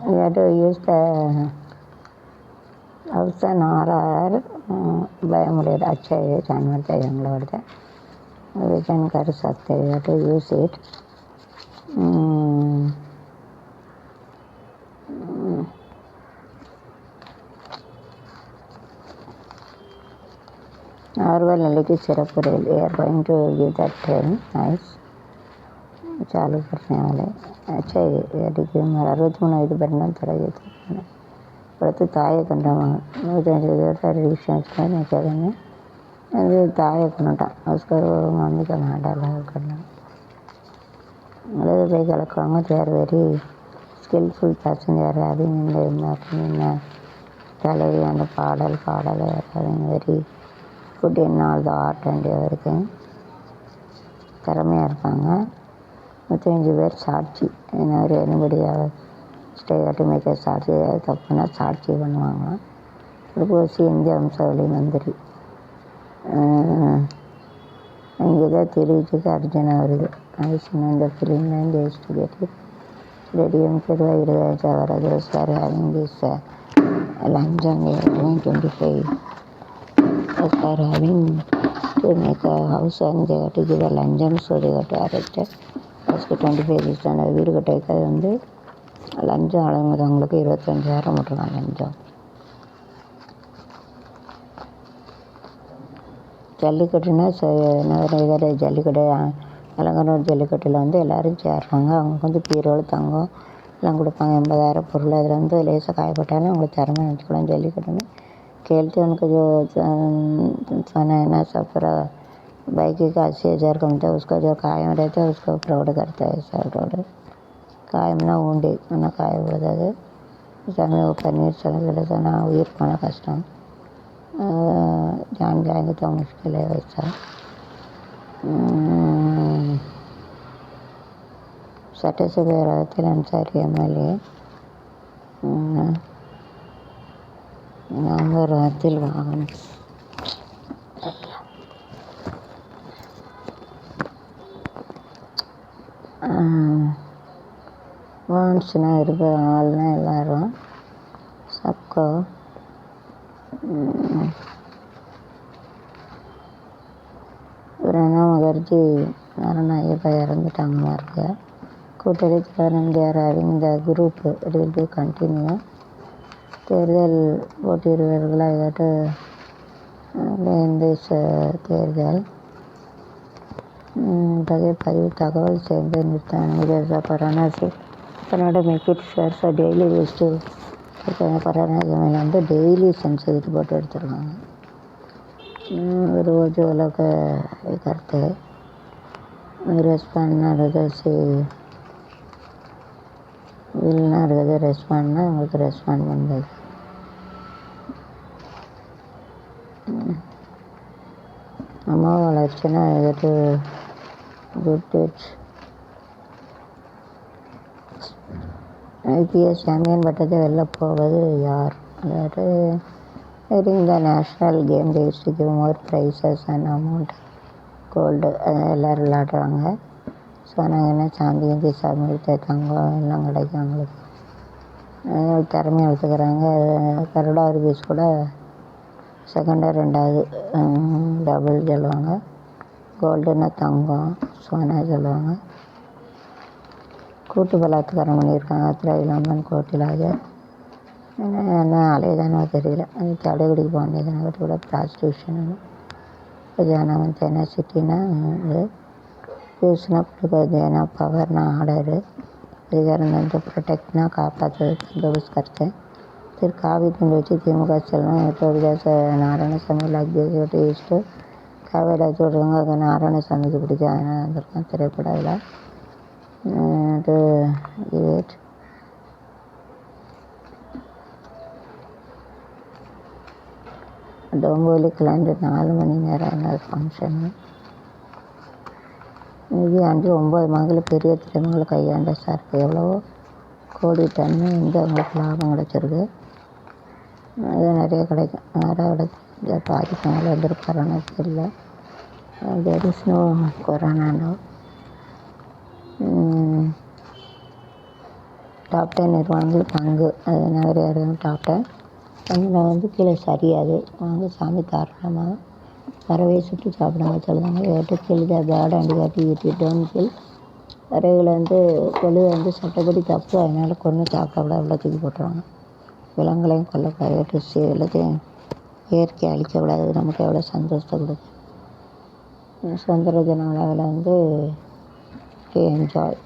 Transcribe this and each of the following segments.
We have to use the outside RR biomolecular अच्छा है जानवर जंगल we can कर सकते हैं. We have to use it. Orval लिखी syrup we are going to give that train. Nice. चालू करने वाले अच्छा है. देखिए हमारा रोज मना इधर बैठना थोड़ा ये तो पढ़ते ताये करना मुझे जो रिसेंट करने क्या करने अरे ताये करना उसको मम्मी का मार डाला करना अरे भाई गलत काम है. They are very skillful person. They are having in the gallery and பாடல் they are having very good in all the art and everything. திறமையாக இருப்பாங்க. 105 பேர் சாட்சி anybody stay at make a சாட்சி தப்புனா சாட்சி பண்ணுவாங்க. திருப்பூசி இந்திய வம்சாவளி மந்திரி இங்கே தான் தெரிவிச்சுக்கு அர்ஜுனா வருது. ஐஸ்வன் இந்த ஃபிலிம்லேயும் ஜெயிச்சுட்டு கேட்டு ரெடியும் பொதுவாக 20,000 வரது சார் ஹேவிங் திஸ் லஞ்சம் 25 sir having to make a house and they got to give a luncheon so they got to arrest first 25 இஸ்டான வீடு கட்டிருக்கிறது வந்து லஞ்சம் அழகுறவங்களுக்கு 25,000 மட்டும்தான் லஞ்சம். ஜல்லிக்கட்டுன்னா என்ன ஜல்லிக்கட்டு அலங்காநல்லூர் ஜல்லிக்கட்டில் வந்து எல்லோரும் சேர்றாங்க. அவங்களுக்கு வந்து பீரோல் தங்கம் எல்லாம் கொடுப்பாங்க. 80,000 பொருள் அதில் வந்து லேசாக காயப்பட்டாலும் அவங்களுக்கு திறமை நினச்சிக்கலாம். ஜல்லிக்கட்டுன்னு खेलते उनको जो सोना है ना सब पूरा बाइक का 80,000 का मिलता है. उसका जो कायम रहता है उसको प्राउड करता है. सर प्राउड कायम ना ऊंडे ना कायम होता है. समय वो पनीर चला ना उयर पाना कष्टम जान जाएंगे तो मुश्किल है वैसा. सटे से रहते अंसारी MLA नवंबर 10 வாங்கணும். வான்ஸ்னா இருக்க ஆள்னா எல்லோரும் சப்கோ பிரணா முகர்ஜி மரணம் இறந்துட்டாங்க இருக்கு. கூட்டணி there having the group it will be continue. தேர்தல் போட்டியிடுவர்களாக தேர்தல் பதிவு தகவல் சேர்ந்து நிறுத்த corona Karnataka make it share so daily waste corona சமையல் வந்து டெய்லி சென்சஸ் போட்டு எடுத்துருக்காங்க. रोज वो लोग करते ரெஸ்பாண்ட் இல்லைன்னா இருக்குது ரெஸ்பாண்ட்னா உங்களுக்கு ரெஸ்பாண்ட் பண்ணுறது. அம்மா வளர்ச்சினா எதாட்டு குட் டேட்ஸ் ஐபிஎஸ் சாம்பியன் பட்டத்தை வெளில போவது யார்? அதாவது during the national game they used to give more prizes and amount gold எல்லோரும் விளாடுறாங்க. ஸோ நாங்கள் என்ன சாந்தி சாமி தங்கம் எல்லாம் கிடைக்கும் அவங்களுக்கு. திறமையை வளர்த்துக்கிறாங்க. கருடா ரிவ்யூஸ் கூட செகண்டாக 2வது டபுள் சொல்லுவாங்க. கோல்டுன்னா தங்கம் சோனா சொல்லுவாங்க. கூட்டு பலாத்காரம் பண்ணியிருக்காங்க. திரையிலாமன் கோட்டிலாஜர் என்ன அலையதானோ தெரியல. அது தடைகுடிக்கு போக வேண்டியதுனா கூட ப்ராஸ்டியூஷன் ஜானவந்தேனா சிட்டினா இது யூஸ்னா கொடுக்குறதுனா பவர்னா ஆர்டரு அதிகாரம் வந்து ப்ரொடெக்ட்னா காப்பாற்றுறது பந்தோபஸ்து करते. फिर காவி துண்டு வச்சு திமுக செல்லும் நாராயணசாமி லக்ஜரியோட ஈஸ்ட்டு காவேரி சொல்கிறாங்க. அது நாராயணசாமிக்கு பிடிக்கும். அதனால் வந்திருக்கோம் திரைப்படம் இதில் அது கிரேட். டோம்போலி கிளண்டு 4 மணி நேரம் என்ன ஃபங்க்ஷனு. நிதி ஆண்டு 9 மகளிர் பெரிய திறமைகளை கையாண்ட சார் எவ்வளவோ கோடி டன்னு வந்து அவங்களுக்கு லாபம் கிடச்சிருக்கு. அது நிறைய கிடைக்கும். வேறு பாதிக்கு மேலே வந்துருப்பாருன்னு தெரியல. there is no corona now. Top 10 நிறுவனங்கள் பங்கு அது நகர டாப் 10 அதில் வந்து கீழே சரியாது வாங்க சாமி தாராளமாக பறவையை சுட்டு சாப்பிடாம சொல்லுவாங்க. ஏட்டு கில் த பேர்ட் அண்ட் ஏட்டு ஈட் இட் டோன்ட் கில். பறவைகளை வந்து கொள்ளுதை வந்து சட்டப்படி தப்பு, அதனால் கொன்று சாப்பிடக்கூடாது, உள்ள தூக்கி போட்டுருவாங்க. விலங்குகளையும் கொல்லக்கூடாது, ஏட்டு எல்லாத்தையும் இயற்கையை அழிக்கக்கூடாது. நமக்கு எவ்வளோ சந்தோஷத்தை கொடுக்கும். சுதந்திர தின விழாவில் வந்து என்ஜாய்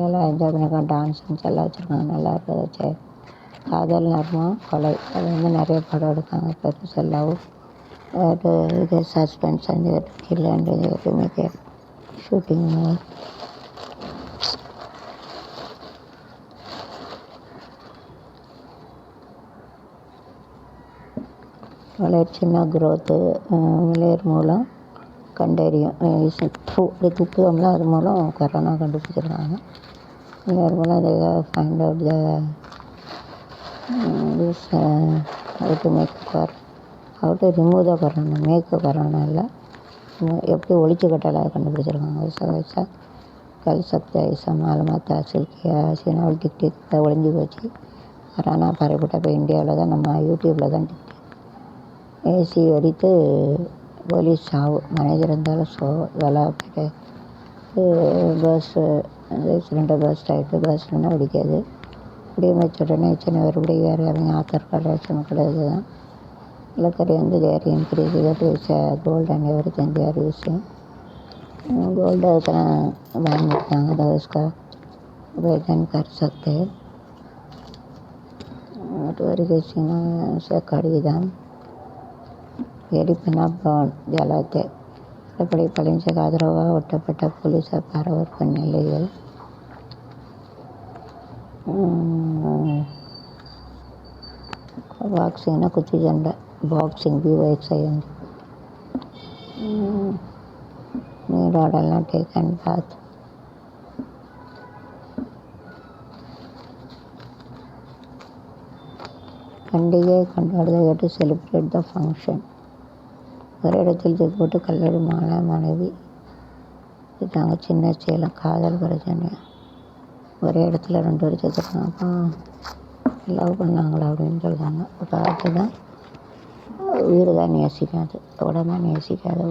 எல்லாம் என்ஜாய் பண்ணியிருக்காங்க. டான்ஸ் எல்லாம் வச்சுருக்காங்க. நல்லா இருக்கிறத வச்சு காதல் நர்மம் கொலை அது வந்து நிறைய படம் எடுத்தாங்க. பெருசு லவ் இது suspense and kill and make shooting. வளர்ச்சின்னா குரோத்து விளையாடு மூலம் கண்டறியும். துப்புதம்ல அது மூலம் கொரோனா கண்டுபிடிச்சிருக்காங்க. விளையாடு மூலம் அதை find out the how to make how to remove the corona, make corona இல்லை, எப்படி ஒழிச்சு கட்டால கண்டுபிடிச்சிருக்காங்க. வயசா கல் சக்தி ஐசா மாலுமாத் ஹாசில் கியா சீனாவில் டிக்டிக் ஒழிஞ்சு போச்சு. கொரோனா பரப்பிட்ட இப்போ இந்தியாவில் தான் நம்ம யூடியூப்பில் தான் டிக்டிக் ஏசி வெடித்து போலீஸ் சாவு. மேனேஜர் இருந்தாலும் வேலை போய்ட்டு பஸ்ஸு சிலிண்டர் பஸ்ட் ஆகிட்டு பஸ்லாம் வெடிக்காது. இப்படியே வச்சுட்டோன்னே சின்ன மறுபடியும் வேறு அவங்க ஆதார் கார்டு ரேஷன் கார்டு இதுதான் நிலக்கரி வந்து there increase gold and everything there using. Gold इतना बैन करते हैं तो इसका वेतन कर सकते हैं. से कड़ी दाम எரிப்பினா ஜலத்தை எப்படி பழிஞ்சக்கு ஆதரவாக ஒட்டப்பட்ட போலீஸார் பரபரப்பு நிலையில் வாக்சினை குச்சி சண்டை பாக்ஸிங் BYX அయ్యింది. நீராடலாம் டேக் அண்ட் பாத். பண்டிகை கொண்டாடுதல் டு செலிப்ரேட் த ஃபங்க்ஷன். ஒரு இடத்தில் போட்டு கல்லடி மனைவி இருக்காங்க. சின்ன சேலம் காதல் பிரச்சனை. ஒரே இடத்துல 2 பேர் சேர்த்துருக்காங்க. அப்போ லவ் பண்ணாங்களா அப்படின்னு சொல்கிறாங்க. ஒரு காலத்து தான் உயிர் தான் நேசிக்காது, உடம்பா நேசிக்காத